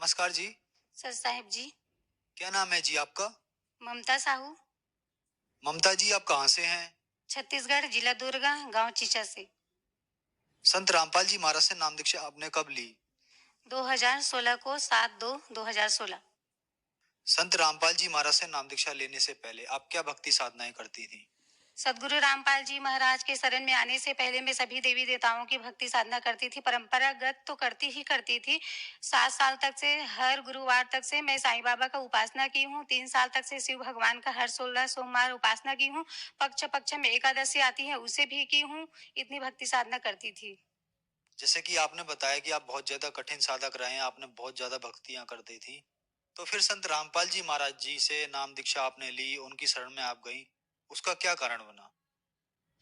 नमस्कार जी। सर साहिब जी। क्या नाम है जी आपका? ममता साहू। ममता जी, आप कहाँ से हैं? छत्तीसगढ़, जिला दुर्गा, गांव चीचा से। संत रामपाल जी महाराज से नाम दीक्षा आपने कब ली? 2016 को 7/2/2016। संत रामपाल जी महाराज से नाम दीक्षा लेने से पहले आप क्या भक्ति साधनाएं करती थी? सदगुरु रामपाल जी महाराज के शरण में आने से पहले मैं सभी देवी देवताओं की भक्ति साधना करती थी, परंपरागत तो करती ही करती थी। 7 साल तक से हर गुरुवार तक से मैं साईं बाबा का उपासना की हूँ। 3 साल तक से शिव भगवान का हर 16 सोमवार उपासना की हूँ। पक्ष पक्ष में एकादशी आती है, उसे भी की हूँ। इतनी भक्ति साधना करती थी। जैसे कि आपने बताया कि आप बहुत ज्यादा कठिन साधक रहे हैं, आपने बहुत ज्यादा भक्तियां करती थी। तो फिर संत रामपाल जी महाराज जी से नाम दीक्षा आपने ली, उनकी शरण में आप गई, उसका क्या कारण बना?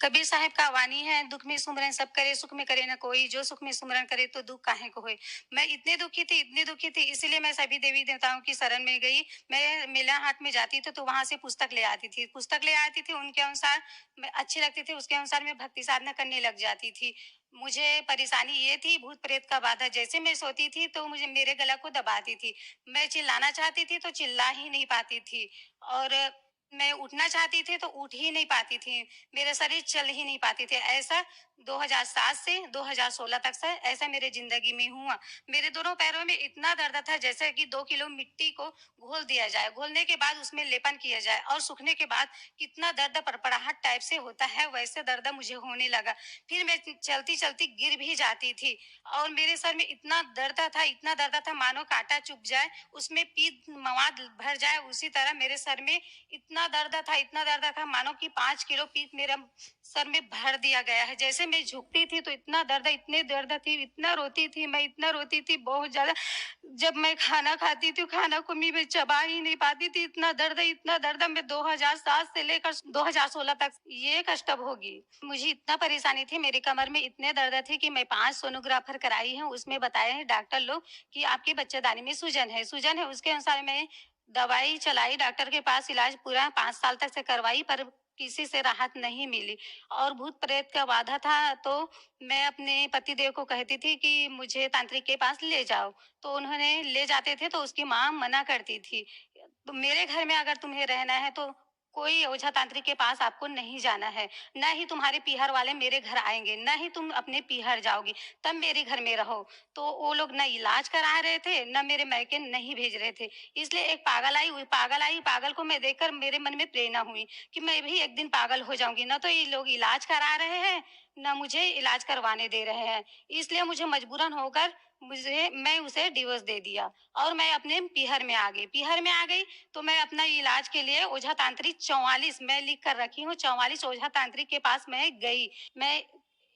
कबीर साहब का वाणी है, दुख में सुमरन सब करे, सुख में करे न कोई, जो सुख में सुमरन करे तो दुख काहे को होए। मैं इतनी दुखी थी, इसीलिए मैं सभी देवी देवताओं की शरण में गई। मैं मेला हाट में जाती थी तो वहां से पुस्तक ले आती थी, उनके अनुसार मैं अच्छी लगती थी, उसके अनुसार मैं भक्ति साधना करने लग जाती थी। मुझे परेशानी ये थी, भूत प्रेत का बाधा। जैसे मैं सोती थी तो मुझे मेरे गला को दबाती थी। मैं चिल्लाना चाहती थी तो चिल्ला ही नहीं पाती थी, और मैं उठना चाहती थी तो उठ ही नहीं पाती थी। मेरा शरीर चल ही नहीं पाती थी। ऐसा 2007 से 2016 तक से ऐसा मेरे जिंदगी में हुआ। मेरे दोनों पैरों में इतना दर्द था जैसे कि 2 किलो मिट्टी को घोल दिया जाए, घोलने के बाद उसमें लेपन किया जाए और सूखने के बाद कितना दर्द पड़पड़ाहट टाइप से होता है, वैसे दर्द मुझे होने लगा। फिर मैं चलती चलती गिर भी जाती थी, और मेरे सर में इतना दर्द था मानो कांटा चुभ जाए, उसमें पीत मवाद भर जाए, उसी तरह मेरे सर में इतना दर्द था मानो कि 5 किलो पीत मेरा सर में भर दिया गया है। जैसे मैं झुकती थी तो इतने दर्द थी, इतना रोती थी बहुत ज्यादा। जब मैं खाना खाती थी, खाना को मैं चबा ही नहीं पाती थी, इतना दर्द मैं 2007 से लेकर 2016 तक ये कष्ट भोगी। मुझे इतना परेशानी थी, मेरी कमर में इतने दर्द थे कि मैं 5 सोनोग्राफर कराई है। उसमें बताए हैं डॉक्टर लोग कि आपके बच्चेदानी में सूजन है। उसके अनुसार मैं दवाई चलाई, डॉक्टर के पास इलाज पूरा 5 साल तक से करवाई, पर किसी से राहत नहीं मिली। और भूत प्रेत का बाधा था, तो मैं अपने पति देव को कहती थी कि मुझे तांत्रिक के पास ले जाओ, तो उन्होंने ले जाते थे तो उसकी माँ मना करती थी। तो मेरे घर में अगर तुम्हें रहना है तो कोई ओझा तांत्रिक के पास आपको नहीं जाना है, न ही तुम्हारे पीहर वाले मेरे घर आएंगे, न ही तुम अपने पीहर जाओगी, तब मेरे घर में रहो। तो वो लोग न इलाज करा रहे थे, न मेरे मैके नहीं भेज रहे थे। इसलिए एक पागल को मैं देखकर मेरे मन में प्रेरणा हुई कि मैं भी एक दिन पागल हो जाऊंगी। न तो ये लोग इलाज करा रहे हैं, न मुझे इलाज करवाने दे रहे हैं। इसलिए मुझे मजबूरन होकर मुझे मैं उसे डिवोर्स दे दिया, और मैं अपने पीहर में आ गई। तो मैं अपना इलाज के लिए ओझा तांत्रिक 44 मैं लिख कर रखी हूँ, 44 ओझा तांत्रिक के पास मैं गई। मैं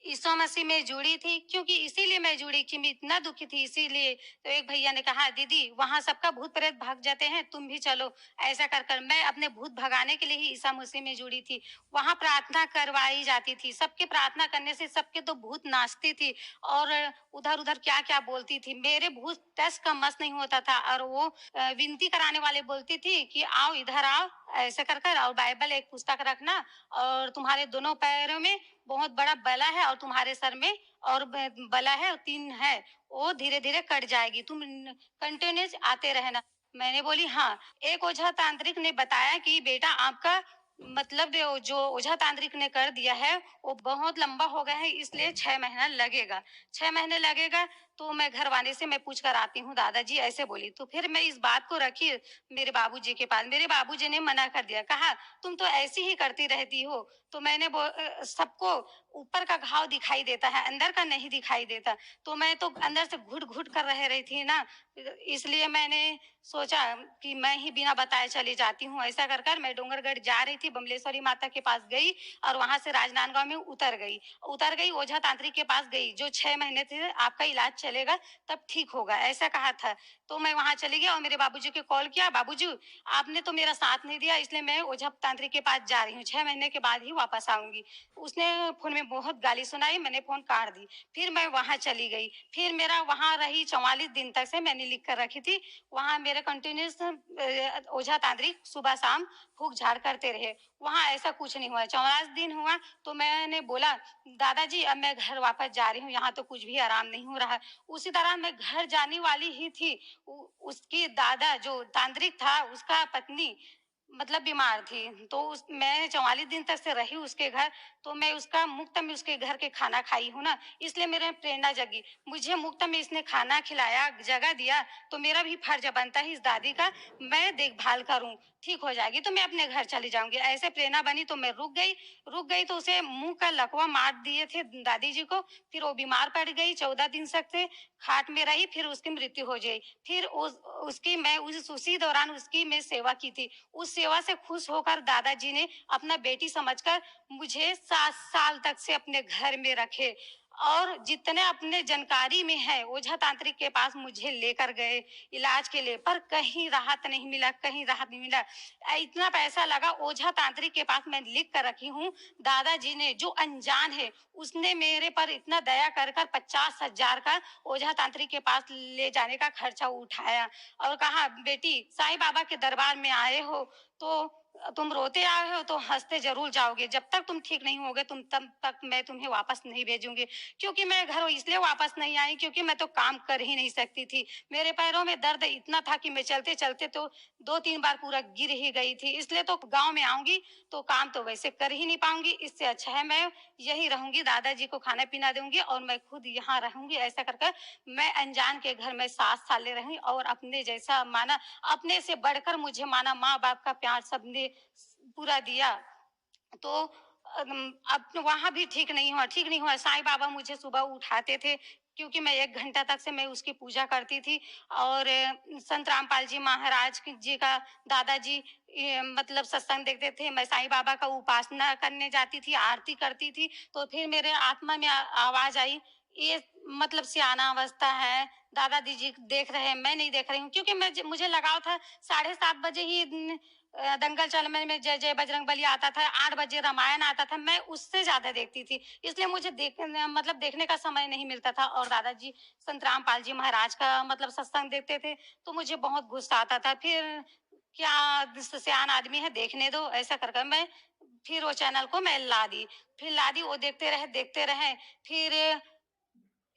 यीशु मसीह में जुड़ी थी, क्योंकि इसीलिए मैं जुड़ी कि मैं इतना दुखी थी, इसीलिए। तो एक भैया ने कहा, दीदी वहां सबका भूत प्रेत भाग जाते हैं, तुम भी चलो। ऐसा कर कर मैं अपने भूत भगाने के लिए ही ईसा मसीह में जुड़ी थी। वहां प्रार्थना करवाई जाती थी, सबके प्रार्थना करने से सबके तो भूत नाचती थी, और उधर उधर क्या क्या बोलती थी। मेरे भूत टस का मस नहीं होता था, और वो विनती कराने वाले बोलती थी कि आओ इधर आओ, ऐसे कर कर, और बाइबल एक पुस्तक रखना, और तुम्हारे दोनों पैरों में बहुत बड़ा बला है, और तुम्हारे सर में और बला है, और 3 है, वो धीरे धीरे कट जाएगी, तुम कंटिन्यूस आते रहना। मैंने बोली हाँ। एक ओझा तांत्रिक ने बताया कि बेटा आपका मतलब जो ओझा तांत्रिक ने कर दिया है वो बहुत लंबा हो गया है, इसलिए 6 महीना लगेगा। 6 महीने लगेगा। तो मैं घर वाले से मैं पूछ कर आती हूँ, दादाजी ऐसे बोली। तो फिर मैं इस बात को रखी मेरे बाबूजी के पास। मेरे बाबूजी ने मना कर दिया, कहा तुम तो ऐसी ही करती रहती हो। तो मैंने सबको ऊपर का घाव दिखाई देता है, अंदर का नहीं दिखाई देता। तो मैं तो अंदर से घुट घुट कर रह रही थी ना, इसलिए मैंने सोचा कि मैं ही बिना बताए चली जाती हूँ। ऐसा कर कर मैं डोंगरगढ़ जा रही थी, बमलेश्वरी माता के पास गई, और वहां से राजनांदगांव में उतर गई ओझा तांत्रिक के पास गई, जो 6 महीने थे आपका इलाज चलेगा तब ठीक होगा, ऐसा कहा था। तो मैं वहां चली गई और मेरे बाबूजी को कॉल किया, बाबूजी आपने तो मेरा साथ नहीं दिया, इसलिए मैं ओझा तांत्रिक के पास जा रही हूँ, 6 महीने के बाद ही वापस आऊंगी। उसने फोन में बहुत गाली सुनाई, मैंने फोन काट दी। फिर मैं वहां चली गई, फिर मेरा वहां रही 44 दिन तक से मैंने लिख कर रखी थी। वहां मेरे कंटिन्यूस ओझा तांत्रिक सुबह शाम फूक झाड़ करते रहे। वहां ऐसा कुछ नहीं हुआ। 44 दिन हुआ तो मैंने बोला, दादाजी अब मैं घर वापस जा रही हूँ, यहाँ तो कुछ भी आराम नहीं हो रहा। उसी दौरान मैं घर जाने वाली ही थी। उसकी दादा जो तांत्रिक था, उसका पत्नी मतलब बीमार थी, तो मैं 44 दिन तक से रही उसके घर। तो मैं उसका मुफ्त में उसके घर के खाना खाई हूँ ना, इसलिए मेरे में प्रेरणा जगी। मुझे मुफ्त में इसने खाना खिलाया, जगह दिया, तो मेरा भी फर्ज बनता है इस दादी का, मैं देखभाल करूं। ठीक हो जाएगी तो मैं अपने घर चली जाऊंगी, ऐसे प्रेरणा बनी। तो मैं रुक गई तो उसे मुंह का लकवा मार दिए थे दादी जी को। फिर वो बीमार पड़ गई, 14 दिन तक से खाट में रही, फिर उसकी मृत्यु हो गई। फिर उसकी मैं उसी दौरान उसकी मैं सेवा की थी। उस सेवा से खुश होकर दादाजी ने अपना बेटी समझकर मुझे 7 साल तक से अपने घर में रखे, और जितने अपने जानकारी में है ओझा तांत्रिक के पास मुझे लेकर गए इलाज के लिए, पर कहीं राहत नहीं मिला, कहीं राहत नहीं मिला। इतना पैसा लगा ओझा तांत्रिक के पास, मैं लिख कर रखी हूँ। दादाजी ने, जो अनजान है, उसने मेरे पर इतना दया कर कर 50,000 का ओझा तांत्रिक के पास ले जाने का खर्चा उठाया, और कहा बेटी साईं बाबा के दरबार में आए हो तो तुम रोते आए हो तो हंसते जरूर जाओगे। जब तक तुम ठीक नहीं होगे तुम तब तक मैं तुम्हें वापस नहीं भेजूंगी। क्योंकि मैं घर इसलिए वापस नहीं आई क्योंकि मैं तो काम कर ही नहीं सकती थी। मेरे पैरों में दर्द इतना था कि मैं चलते चलते तो 2-3 बार पूरा गिर ही गई थी। इसलिए तो गांव में आऊंगी तो काम तो वैसे कर ही नहीं पाऊंगी। इससे अच्छा है मैं यही रहूंगी, दादाजी को खाना पीना दूंगी और मैं खुद यहाँ रहूंगी। ऐसा कर कर मैं अनजान के घर में 7 साल रही, और अपने जैसा माना, अपने से बढ़कर मुझे माना, माँ बाप का प्यार सबने पूरा दिया। तो अब वहां भी ठीक नहीं हुआ। साईं बाबा मुझे सुबह उठाते थे, क्योंकि मैं 1 घंटा तक से मैं उसकी पूजा करती थी। और संत रामपाल जी महाराज जी का दादाजी मतलब सत्संग देखते थे, मैं साईं बाबा का उपासना करने जाती थी, आरती करती थी। तो फिर मेरे आत्मा में आवाज आई, ये मतलब सियाना अवस्था है, दादाजी जी देख रहे हैं, मैं नहीं देख रही हूँ। क्योंकि मुझे लगाव था, 7:30 बजे ही दंगल चलने में जय जय बजरंग बली आता था, 8 बजे रामायण आता था, मैं उससे ज्यादा देखती थी। इसलिए मुझे देखने का समय नहीं मिलता था। और दादाजी संत रामपाल जी महाराज का मतलब सत्संग देखते थे, तो मुझे बहुत गुस्सा आता था। फिर क्या सियान आदमी है, देखने दो, ऐसा कर कर मैं फिर वो चैनल को मैं ला दी, वो देखते रहे। फिर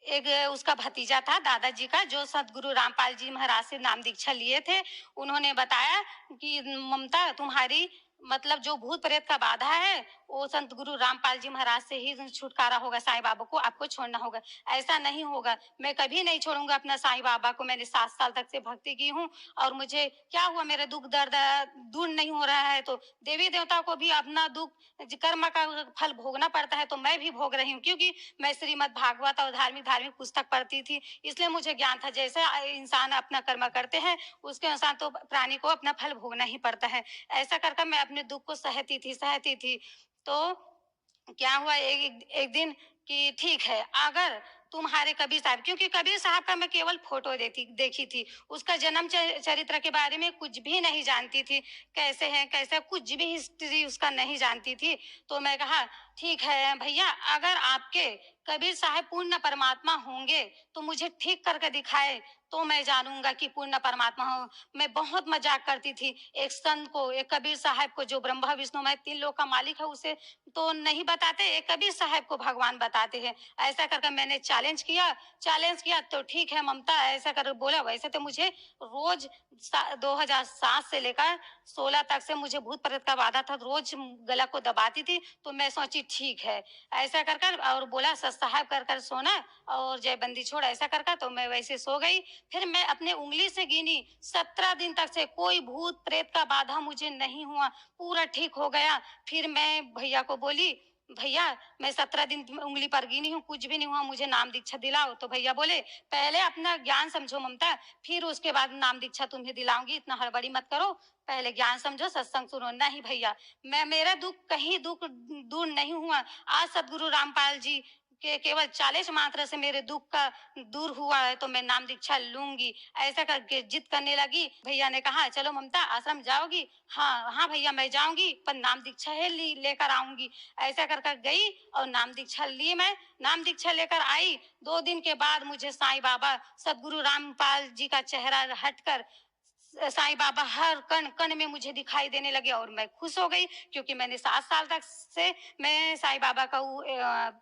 एक उसका भतीजा था दादाजी का, जो सतगुरु रामपाल जी महाराज से नाम दीक्षा लिए थे। उन्होंने बताया कि ममता, तुम्हारी मतलब जो भूत प्रेत का बाधा है वो संत गुरु रामपाल जी महाराज से ही छुटकारा होगा, साईं बाबा को आपको छोड़ना होगा। ऐसा नहीं होगा, मैं कभी नहीं छोड़ूंगा अपना साईं बाबा को। मैंने 7 साल तक से भक्ति की हूँ, और मुझे क्या हुआ, मेरे दुख दर्द दूर नहीं हो रहा है तो देवी देवता को भी अपना दुख कर्म का फल भोगना पड़ता है। तो मैं भी भोग रही हूँ, क्योंकि मैं श्रीमद् भागवत और धार्मिक धार्मिक पुस्तक पढ़ती थी, इसलिए मुझे ज्ञान था जैसे इंसान अपना कर्म करते हैं उसके अनुसार तो प्राणी को अपना फल भोगना ही पड़ता है। ऐसा कर कर मैं अपने दुख को सहती थी। तो क्या हुआ एक दिन कि ठीक है, अगर तुम्हारे कबीर साहब, क्योंकि कबीर साहब का मैं केवल फोटो देखी थी, उसका जन्म चरित्र के बारे में कुछ भी नहीं जानती थी, कैसे है कैसे, कुछ भी हिस्ट्री उसका नहीं जानती थी। तो मैं कहा ठीक है भैया, अगर आपके कबीर साहब पूर्ण परमात्मा होंगे तो मुझे ठीक करके दिखाए, तो मैं जानूंगा कि पूर्ण परमात्मा हो। मैं बहुत मजाक करती थी। एक संत को, एक कबीर साहब को, जो ब्रह्मा विष्णु मैं 3 लोक का मालिक है, उसे तो नहीं बताते, एक कबीर साहब को भगवान बताते हैं। ऐसा करके मैंने चैलेंज किया तो ठीक है ममता, ऐसा कर बोला। वैसे तो मुझे रोज 2007 से लेकर 16 तक से मुझे भूत प्रेत का बाधा था, रोज गला को दबाती थी। तो मैं सोची ठीक है, ऐसा कर कर, और बोला सत साहब कर कर सोना और जय बंदी छोड़, ऐसा कर कर। तो मैं वैसे सो गई। फिर मैं अपने उंगली से गिनी, 17 दिन तक से कोई भूत प्रेत का बाधा मुझे नहीं हुआ, पूरा ठीक हो गया। फिर मैं भैया को बोली, भैया मैं 17 दिन उंगली पर गिनी हूँ, कुछ भी नहीं हुआ, मुझे नाम दीक्षा दिलाओ। तो भैया बोले पहले अपना ज्ञान समझो ममता, फिर उसके बाद नाम दीक्षा तुम्हें दिलाऊंगी, इतना हड़बड़ी मत करो, पहले ज्ञान समझो, सत्संग सुनो। नहीं भैया, मेरा दुख दूर नहीं हुआ। आज सदगुरु रामपाल जी के केवल 40 मात्रा से मेरे दुख का दूर हुआ है, तो मैं नाम दीक्षा लूंगी। ऐसा करके जिद करने लगी। भैया ने कहा चलो ममता आश्रम जाओगी? हाँ हाँ भैया मैं जाऊंगी, पर नाम दीक्षा है लेकर आऊंगी। ऐसा कर कर गई और नाम दीक्षा ली। मैं नाम दीक्षा लेकर आई, 2 दिन के बाद मुझे साईं बाबा सदगुरु रामपाल जी का चेहरा हटकर साईं बाबा हर कण कण में मुझे दिखाई देने लगे, और मैं खुश हो गई। क्योंकि मैंने 7 साल तक से मैं साईं बाबा का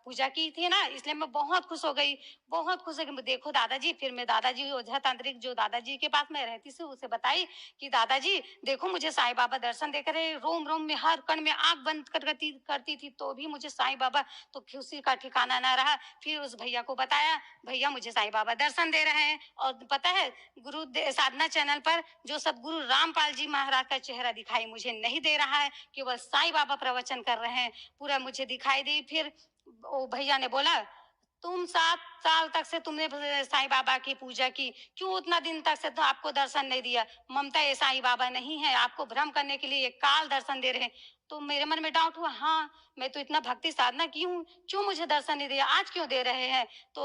पूजा की थी ना, इसलिए मैं बहुत खुश हो गई। बहुत खुश है कि देखो दादाजी, फिर मैं दादाजी ओझा तांत्रिक जो दादाजी के पास मैं रहती थी उसे बताई कि दादाजी देखो मुझे साईं बाबा दर्शन देकर रोम रोम में हर कण में आंख बंद करती करती थी तो भी मुझे साईं बाबा, तो खुशी का ठिकाना ना रहा। फिर उस भैया को बताया, भैया मुझे साईं बाबा दर्शन दे रहे हैं। और पता है साधना चैनल पर जो सदगुरु रामपाल जी महाराज का चेहरा दिखाई मुझे नहीं दे रहा है, केवल साईं बाबा प्रवचन कर रहे हैं, पूरा मुझे दिखाई दी। फिर वो भैया ने बोला, तुम 7 साल तक से तुमने साईं बाबा की पूजा की, क्यों उतना दिन तक से तो आपको दर्शन नहीं दिया? ममता ये साईं बाबा नहीं है, आपको भ्रम करने के लिए ये काल दर्शन दे रहे हैं। तो मेरे मन में डाउट हुआ, हाँ, मैं तो इतना भक्ति साधना की हूँ, क्यों मुझे दर्शन नहीं दिया, आज क्यों दे रहे हैं? तो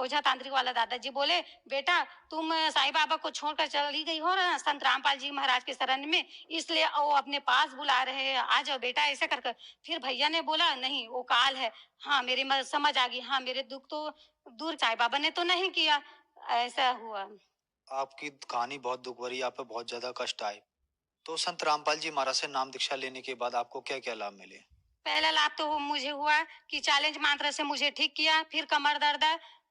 ओझा तांत्रिक वाला दादाजी बोले, बेटा तुम साईं बाबा को छोड़कर चली गई हो ना संत रामपाल जी महाराज के शरण में, इसलिए वो अपने पास बुला रहे हैं, आ जाओ बेटा ऐसे कर। फिर भैया ने बोला, नहीं वो काल है। हाँ, मेरी समझ आ गई। हाँ, मेरे दुख तो दूर साईं बाबा ने तो नहीं किया। ऐसा हुआ। आपकी कहानी बहुत दुख भरी, आप पे बहुत ज्यादा कष्ट आए। तो संत रामपाल जी महाराज से नाम दीक्षा लेने के बाद आपको क्या क्या लाभ मिले? पहला लाभ तो मुझे हुआ कि चैलेंज मंत्र से मुझे ठीक किया। फिर कमर दर्द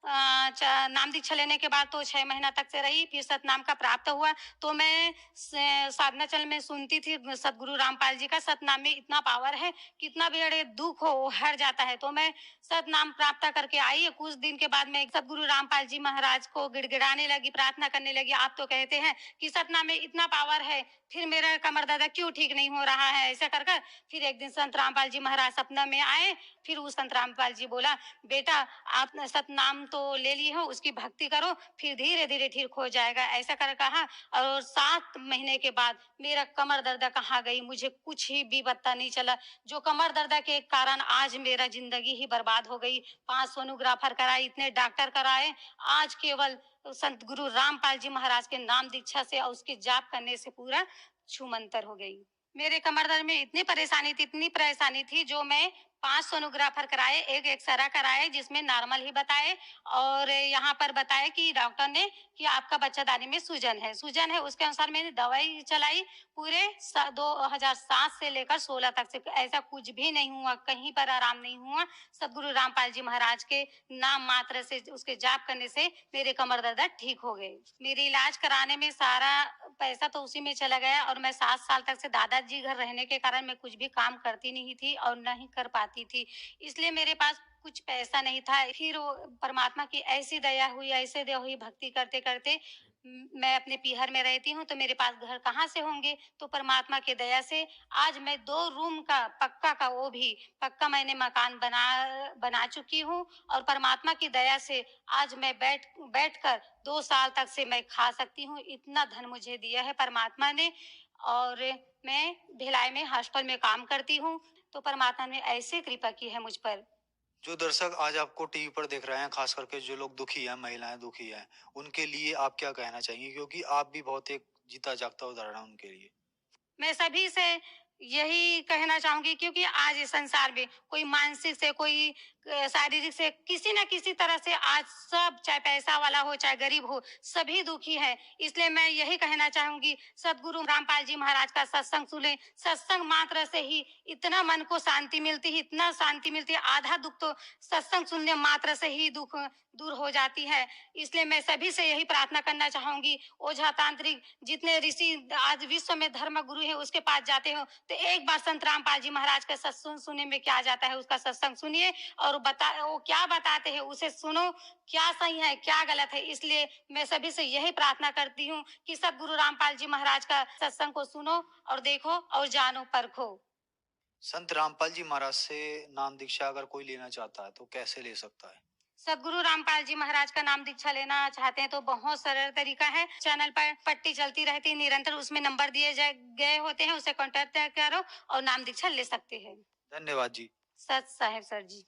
नाम दीक्षा लेने के बाद तो 6 महीना तक से रही। फिर सतनाम का प्राप्त हुआ। तो मैं साधना चल में सुनती थी सदगुरु रामपाल जी का, सतनाम में इतना पावर है, कितना भी बड़े दुख हो वो हर जाता है। तो मैं सतनाम प्राप्त करके आई। कुछ दिन के बाद मैं सदगुरु रामपाल जी महाराज को गिड़गिड़ाने लगी, प्रार्थना करने लगी, आप तो कहते हैं कि सतनाम में इतना पावर है, फिर मेरा कमर दर्द क्यों ठीक नहीं हो रहा है? ऐसा कर कर फिर एक दिन संत रामपाल जी महाराज सपना में आए। फिर उस संत रामपाल जी बोला, बेटा आप सतनाम तो ले लिए हो, उसकी भक्ति करो, फिर धीरे धीरे ठीक हो जाएगा, ऐसा कर कहा। और 7 महीने के बाद मेरा कमर दर्द कहाँ गई, मुझे कुछ ही भी पता नहीं चला। जो कमर दर्द के कारण आज मेरा जिंदगी ही बर्बाद हो गई। 5 सोनोग्राफर कराए, इतने डॉक्टर कराए, आज केवल संत गुरु रामपाल जी महाराज के नाम दीक्षा से और उसके जाप करने से पूरा छूमंतर हो गई। मेरे कमर दर्द में इतनी परेशानी थी, जो मैं 5 सोनोग्राफर कराए, एक एक्सरा कराए जिसमें नॉर्मल ही बताए, और यहाँ पर बताए कि डॉक्टर ने कि आपका बच्चादानी में सूजन है, उसके अनुसार मैंने दवाई चलाई। पूरे 2007 से लेकर 16 तक से ऐसा कुछ भी नहीं हुआ, कहीं पर आराम नहीं हुआ। सदगुरु रामपाल जी महाराज के नाम मात्र से, उसके जाप करने से मेरे कमर दर्द ठीक हो गए। मेरे इलाज कराने में सारा पैसा तो उसी में चला गया, और मैं 7 साल तक से दादाजी घर रहने के कारण मैं कुछ भी काम करती नहीं थी और नहीं कर पाती थी, इसलिए मेरे पास कुछ पैसा नहीं था। फिर वो परमात्मा की ऐसी दया हुई, ऐसे दया हुई, भक्ति करते करते मैं अपने पीहर में रहती हूँ, तो मेरे पास घर कहाँ से होंगे? तो परमात्मा की दया से आज मैं 2 रूम का पक्का का, वो भी पक्का मैंने मकान बना चुकी हूँ। और परमात्मा की दया से आज मैं बैठकर 2 साल तक से मैं खा सकती हूँ, इतना धन मुझे दिया है परमात्मा ने। और मैं भिलाई में हॉस्टल में काम करती हूँ, तो परमात्मा ने ऐसे कृपा की है मुझ पर। जो दर्शक आज आपको टीवी पर देख रहे हैं, खास करके जो लोग दुखी हैं, महिलाएं दुखी हैं, उनके लिए आप क्या कहना चाहेंगे? क्योंकि आप भी बहुत एक जीता जागता उदाहरण हैं उनके लिए। मैं सभी से यही कहना चाहूंगी, क्योंकि आज इस संसार में कोई मानसिक से, कोई शारीरिक से, किसी न किसी तरह से आज सब, चाहे पैसा वाला हो चाहे गरीब हो, सभी दुखी है। इसलिए मैं यही कहना चाहूंगी, सदगुरु रामपाल जी महाराज का सत्संग सुने। सत्संग मात्र से ही इतना मन को शांति मिलती है, इतना शांति मिलती है, आधा दुख तो सत्संग सुनने मात्र से ही दुख दूर हो जाती है। इसलिए मैं सभी से यही प्रार्थना करना चाहूंगी, ओझा तांत्रिक जितने ऋषि आज विश्व में धर्म गुरु है उसके पास जाते हो, तो एक बार संत रामपाल जी महाराज का सत्संग सुनने में क्या जाता है, उसका सत्संग सुनिए और वो क्या बताते हैं उसे सुनो, क्या सही है क्या गलत है। इसलिए मैं सभी से यही प्रार्थना करती हूँ कि सदगुरु रामपाल जी महाराज का सत्संग को सुनो और देखो और जानो परखो। संत रामपाल जी महाराज से नाम दीक्षा अगर कोई लेना चाहता है तो कैसे ले सकता है? सदगुरु रामपाल जी महाराज का नाम दीक्षा लेना चाहते हैं तो बहुत सरल तरीका है। चैनल पर पट्टी चलती रहती है निरंतर, उसमें नंबर दिए गए होते हैं, उसे कांटेक्ट करो और नाम दीक्षा ले सकते हैं। धन्यवाद जी। सत साहेब सर जी।